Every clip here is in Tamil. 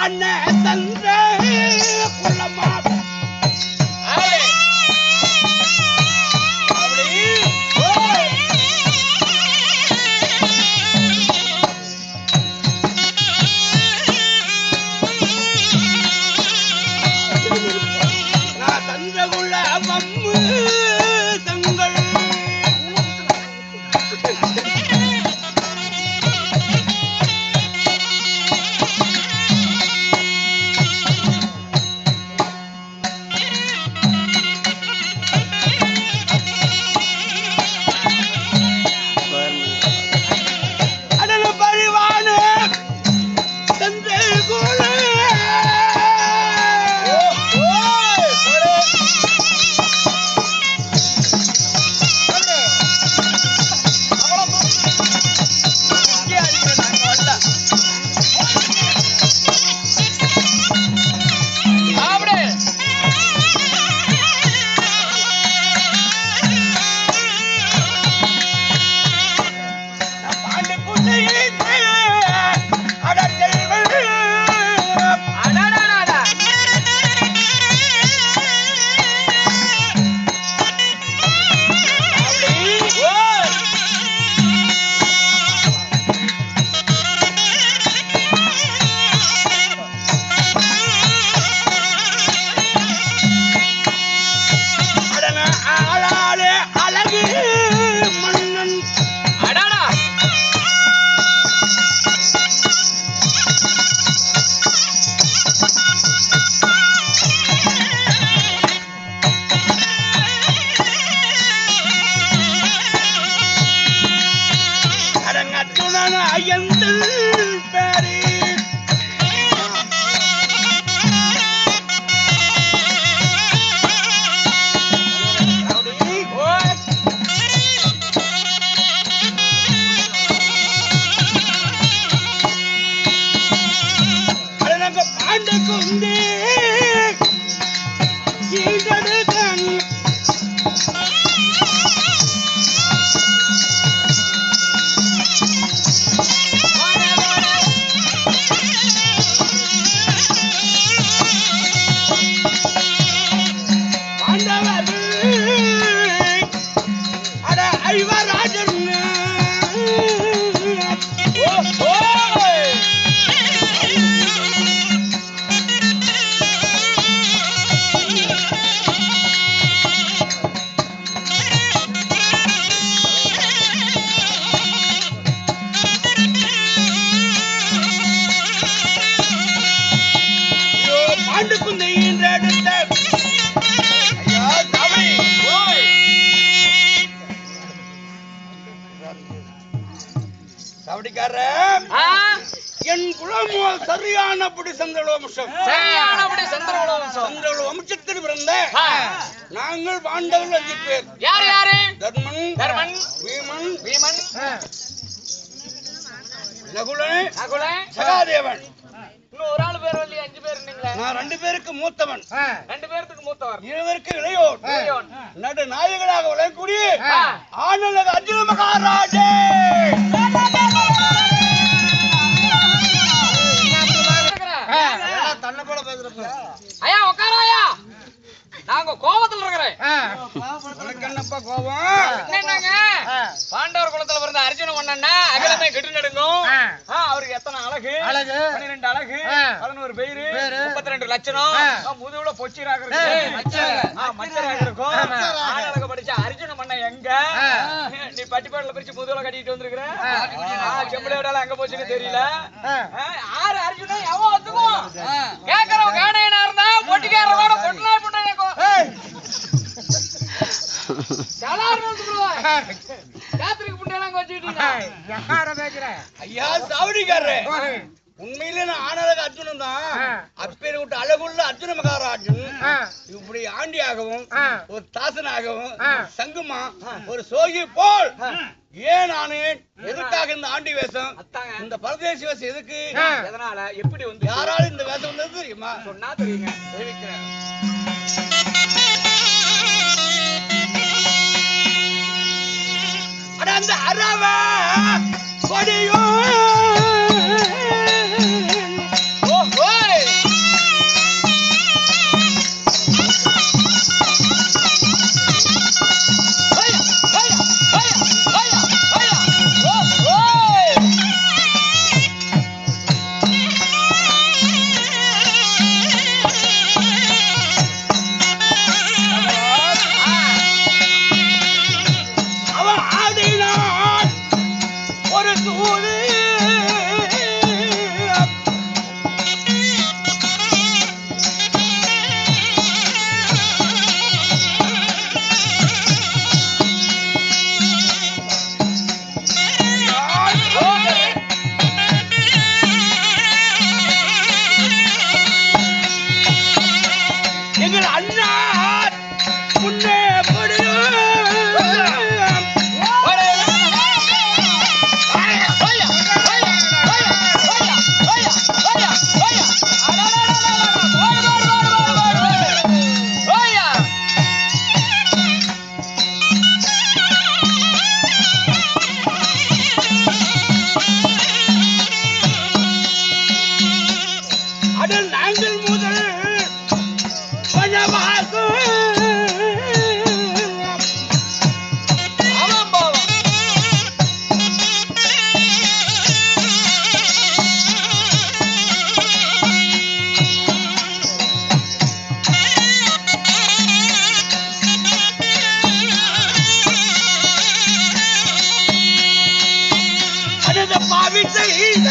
அண்ணன் தந்தை குள்ளமா நான் தந்தகுள்ள வம்மு தங்கள் என் குலமோ சரியானபடி சந்திரகுல வம்சத்தில் பிறந்த நாங்கள் பாண்டவர்கள் 5 பேர். யார் யாரு? தர்மன், வீமன், நகுலன், சகாதேவன். இன்னும் ஒரு ஆளு பேர் வரலையே, 5 பேர் நீங்களே. நான் 2 பேருக்கு மூத்தவன். 2 பேருக்கு மூத்தவர். 7 பேருக்கு இளையோன். நடு நாயகனாக விளங்கக்கூடிய ஆனந்த அர்ஜுன மகாராஜே. ஐயா உட்காராயா, நாங்க கோபத்துல இருக்கிறேன். என்னப்பா கோபம்? என்னங்க பாண்டவர் குலத்துல பிறந்த அர்ஜுன மன்னன்னா அகலமே கெட்டு நடுங்கும். அவருக்கு எத்தனை அழகு? 12 அழகு, 11 பெயரு, 32 லட்சணம், முதுகுல பொச்சிராக இருக்கும். ஆடழக படிச்ச அர்ஜுன மன்னன் எங்க? நீ பட்டிப்பாடல பிரிச்சு முதுகுல கட்டிட்டு வந்திருக்கிற. செம்பளையோட அங்க போச்சுன்னு தெரியல. 6 அர்ஜுனன் எவன் ஒத்துக்கும்? கேட்கறவன் காணையனா இருந்தா பொட்டிக்காரரோட பொட்டலாய் போட்டாங்க. ஐயா சாவடிக்காரே, உண்மையிலே நான் ஆனழக அர்ஜுனன் தான். அப்பேரை விட்டு அழகுள்ள அர்ஜுன மகாராஜன் இப்படி ஆண்டியாகவும் ஒரு தாசனாகவும் சங்குமா ஒரு சோகி போல் ஏன் நானு எதுக்காக இந்த ஆண்டி வேஷம், இந்த பரதேசி வேஷம் எதுக்கு, எதனால, எப்படி வந்து யாராலும் இந்த வேஷம் வந்தது தெரியுமா? சொன்னா தெரியுங்க, தெரிவிக்கிறேன். அந்த அரவ கொடியும் உதவி செய்த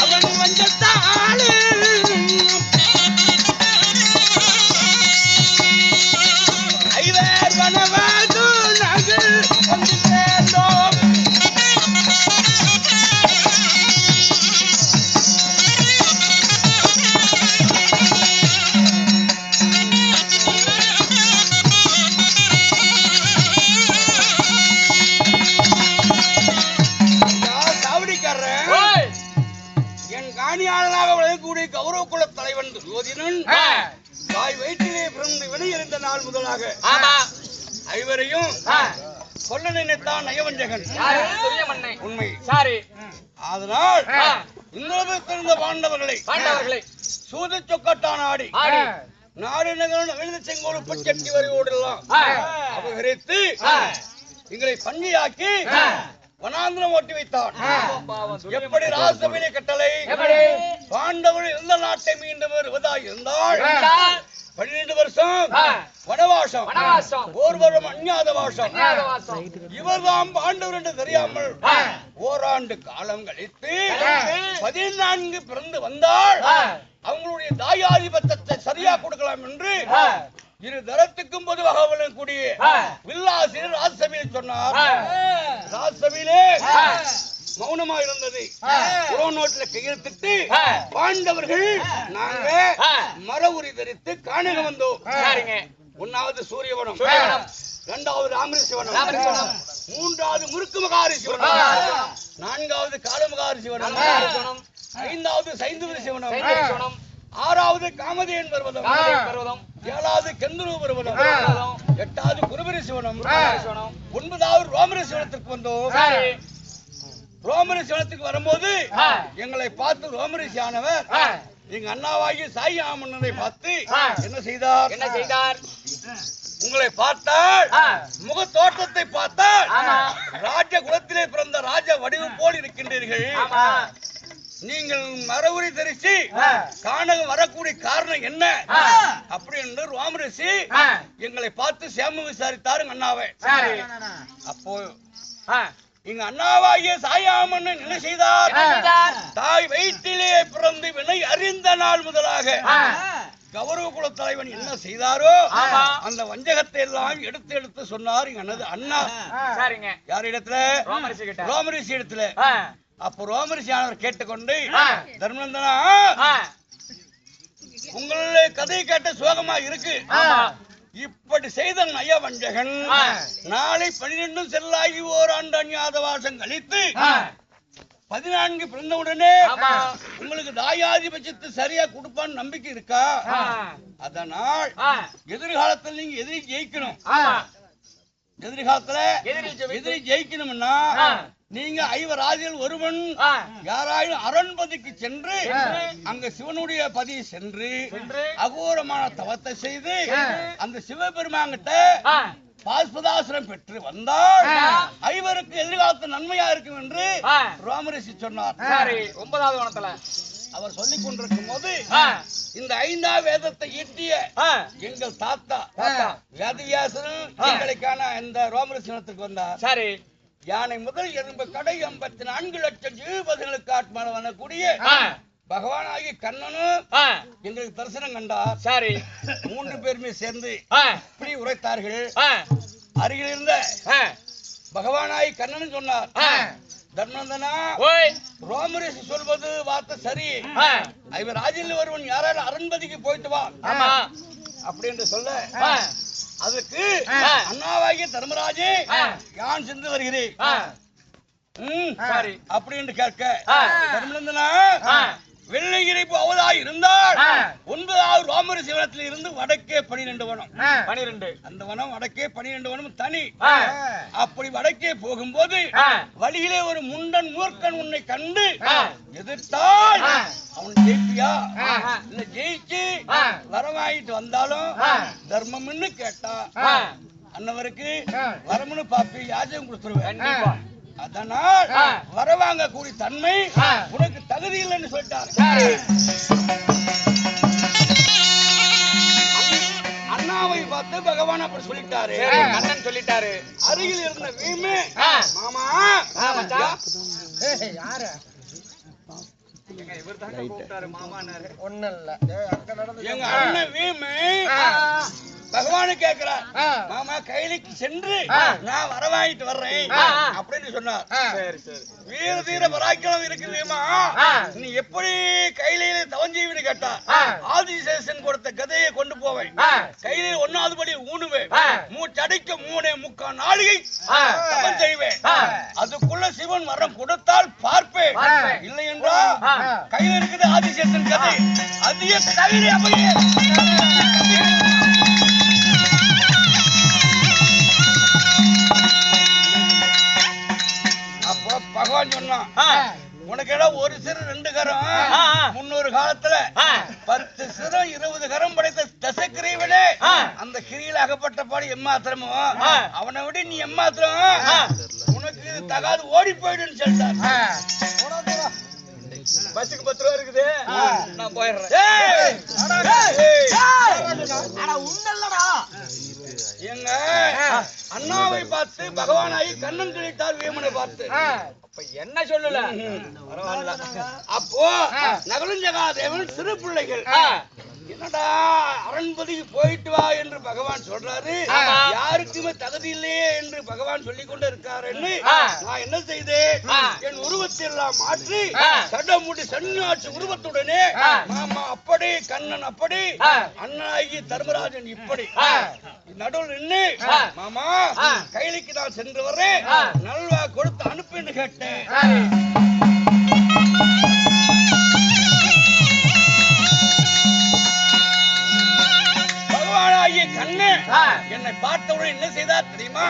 அவன் வஞ்சத்தாள் ஐவர் வனவாது நகர் வந்து சேர்ந்தோம். காணியாளனாக விளங்கக்கூடிய கௌரவ குல தலைவன் துரியோதனன் தாய் வயிற்றிலே பிறந்து வெளியிருந்த நாள் முதலாக ஐவரையும் கொல்ல நினைத்தான் நயவஞ்சகன். உண்மை. அதனால் இந்திரபிருந்த பாண்டவர்களை சூது சொக்கட்டான் ஆடி நாடு நகரம் எழுத செங்கோடு பச்சட்டி வரையோடெல்லாம் அபகரித்து எங்களை பங்கியாக்கி வனாந்திரம் ஓட்டி வைத்தான். எப்படி ராசசபையிலே கட்டளை பாண்டவர்கள் இருந்த நாட்டை மீண்டும் வருவதாய் இருந்தால் 12 வருஷம் வனவாசம், ஓர்வரும் அஞ்ஞாத வாசம். இவர்தான் பாண்டவர் என்று தெரியாமல் ஓராண்டு காலம் கழித்து 14 பிறந்து வந்தால் அவங்களுடைய தாயாதிபத்தத்தை சரியா கொடுக்கலாம் என்று இரு தரத்துக்கும் பொதுவாக விளங்கக்கூடிய வில்லாசிரியர் ராஜசபையில் சொன்னார். ராஜசபையிலே மௌனமா இருந்தது. நோட்டுல கையெழுத்திட்டு பாண்டவர்கள் நாங்க மர உரி தரித்து காணக வந்தோம். ஒன்னாவது சூரியவனம், இரண்டாவது ராமரிசிவனம், மூன்றாவது முறுக்கு மகாரிசிவனம், நான்காவது காலமகாரிசிவனம், ஐந்தாவது சைந்தவரி சிவனம், ஆறாவது காமதேன் பர்வதம், ஏழாவது கெந்தூரு பர்வதம், எட்டாவது குருபரி சிவனம், 9வது ரோமரி சிவனத்திற்கு வந்தோம். ரோமரி சிவனத்துக்கு வரும்போது எங்களை பார்த்து ரோமரிசி ஆனவர் எங்க அண்ணாவாகிய சாய் ஆமன்னரை பார்த்து என்ன செய்தார்? உங்களை பார்த்தால் முக தோற்றத்தை பார்த்தால் ராஜ குலத்திலே பிறந்த ராஜ வடிவு போல் இருக்கின்றீர்கள். நீங்கள் மரவுரி தரிசி காணகம் வரக்கூடிய காரணம் என்ன அப்படி என்று ரோமரிசி எங்களை பார்த்து சேம விசாரித்தாரு அண்ணாவை. அப்போ எங்க அண்ணாவாகிய சாயாமன்னன் என்ன செய்தார்? தாய் வயிற்றிலே பிறந்து வினை அறிந்த நாள் முதலாக கௌரவ குல தலைவன் என்ன செய்தாரோ அந்த வஞ்சகத்தை எல்லாம் எடுத்து சொன்னார் எனது அண்ணா. யார் இடத்துல? ரோமரிசி இடத்துல. அப்ப ரோமரிசி ஆனவர் கேட்டுக்கொண்டு, தர்மநந்தனா உங்களுடைய கதையை கேட்ட சோகமா இருக்கு. இப்படி செய்த நயவஞ்சகன் நாளை 12 செல்லாகி ஓராண்டு அஞ்ஞாத வாசம் கழித்து 14 பிறந்தவுடனே உங்களுக்கு தாயாதிபட்சத்தை சரியா கொடுப்பான்னு நம்பிக்கை இருக்கா? அதனால் எதிர்காலத்தில் நீங்க எதிரி ஜெயிக்கணும். எதிர்காலத்துல எதிரி ஜெயிக்கணும்னா நீங்க ஐவராஜில் ஒருவன் யாராயும் அரண்பதிக்கு சென்று அங்க சிவனுடைய பதியை சென்று அகோரமான தவத்தை செய்து அந்த சிவபெருமாங்கிட்ட பாஸ்பதாசனம் பெற்று வந்தால் ஐவருக்கு எதிர்காலத்து நன்மையா இருக்கும் என்று ரோமரிசி சொன்னார். 9வது வனத்துல அவர் சொல்லிக் கொண்டிருக்கும் போது இந்த 5ஆம் வேதத்தை ஈட்டிய எங்கள் தாத்தா வேதவியாசனும் எங்களுக்கான இந்த ரோமரிசினத்துக்கு வந்தார். யானை முதல் எறும்பு கடை 54 லட்சம் ஜீவபதிகளுக்கு ஆத்மான வரக்கூடிய பகவானாகி கண்ணனும் எங்களுக்கு தரிசனம் கண்டார். 3 பேருமே சேர்ந்து இப்படி உரைத்தார்கள். அருகில் இருந்த பகவானாகி கண்ணன் சொன்னார், தர்மநந்தனா ரோமரிசி சொல்வது வார்த்தை சரி. இவர் ராஜில் ஒருவன் யாராலும் அரண்பதிக்கு போயிட்டு வா அப்படி என்று சொல்ல அதுக்கு அண்ணாவாகிய தர்மராஜே யான் சென்று வருகிறேன் அப்படி என்று கேட்க, தர்மநந்தனா வெள்ளைகிரி போவதாய் இருந்தால் 9வது ரோமரி சிவனத்தில் இருந்து வடக்கே 12 வனம். 12 அந்த வனம் வடக்கே 12 வனம் தனி. அப்படி வடக்கே போகும்போது வழியிலே ஒரு முண்டன் மூர்க்கன் உன்னை கண்டு எதிர்த்தால் அவன் ஜெயிப்பியா இல்ல ஜெயிச்சு வரவாயிட்டு வந்தாலும் தர்மம்னு கேட்டா அன்னவருக்கு வரமுன்னு பாப்பி யாஜகம் கொடுத்துருவேன். அதனால் வரவாங்க கூடிய தன்மை உனக்கு தகுதி இல்லைன்னு சொல்லிட்டார். சொல்லிட்டாரு. கண்ணன் சொல்லிட்டாரு. அருகில் இருந்த வீமு மாமா யாரு இவர் தான் கூப்பிட்டாரு மாமானாரு. ஒண்ணும் இல்ல எங்க அண்ணன் வீமு பகவானு கேக்குறார், மாமா கைலிக்கு சென்று நான் வரவாங்கிட்டு வர்றேன் அப்படின்னு சொன்னார். சரி சரி. வீர தீர பராக்கிரம் இருக்கு வீமா, நீ எப்படி கையில தவஞ்சீவின்னு கேட்டா ஆதிசேஷன் கொடுத்த கதையை கொண்டு போவேன். கையில ஒன்னாவது படி ஊனுவேன், மூச்சடிக்க 3.75 நாளிகை தவம் செய்வேன். அதுக்குள்ள சிவன் வரம் கொடுத்தால் பார்ப்பேன், இல்லை என்றால் கையில இருக்குது ஆதிசேஷன் கதை அதிக தவிர அப்படியே. அப்போ பகவான் சொன்னான், உனக்கு இடம் ஒரு சிறு 2 கரம், முன்னொரு காலத்துல 10 சிரம் 20 கரம் படைத்த தசக்கிரீவனே அந்த கிரியில் அகப்பட்டபாடு எம்மாத்திரமோ அவனை விட நீ எம்மாத்திரம், உனக்கு இது தகாது ஓடி போயிடுன்னு சொல்லிட்டார். பஸ்ஸுக்கு 10 ரூபா இருக்குது, நான் போயிடுறேன். எங்க அண்ணாவை பார்த்து பகவானாகி கண்ணன் கிழித்தார் வீமனை பார்த்து. அப்ப என்ன சொல்லல, அப்போ நகலுஞ்சகாதேவன் சிறு பிள்ளைகள் என்னடா அரண்பதிக்கு போயிட்டு வா என்று பகவான் சொல்றாரு, யாருக்குமே தகுதி இல்லையே என்று பகவான் சொல்லிக் கொண்டு இருக்காருன்னு நான் என்ன செய்தேன், என் உருவத்தை எல்லாம் மாற்றி சடமுடி சன்னியாட்சி உருவத்துடனே மாமா அப்படி கண்ணன் அப்படி அண்ணனாகி தர்மராஜன் இப்படி நடுவில் நின்று மாமா கைலிக்கு நான் சென்று வர்றேன், நல்வா கொடுத்து அனுப்பின்னு கேட்டேன். பகவானாகிய கண்ணன் என்னை பார்த்தவுடன் என்ன செய்தார் தெரியுமா?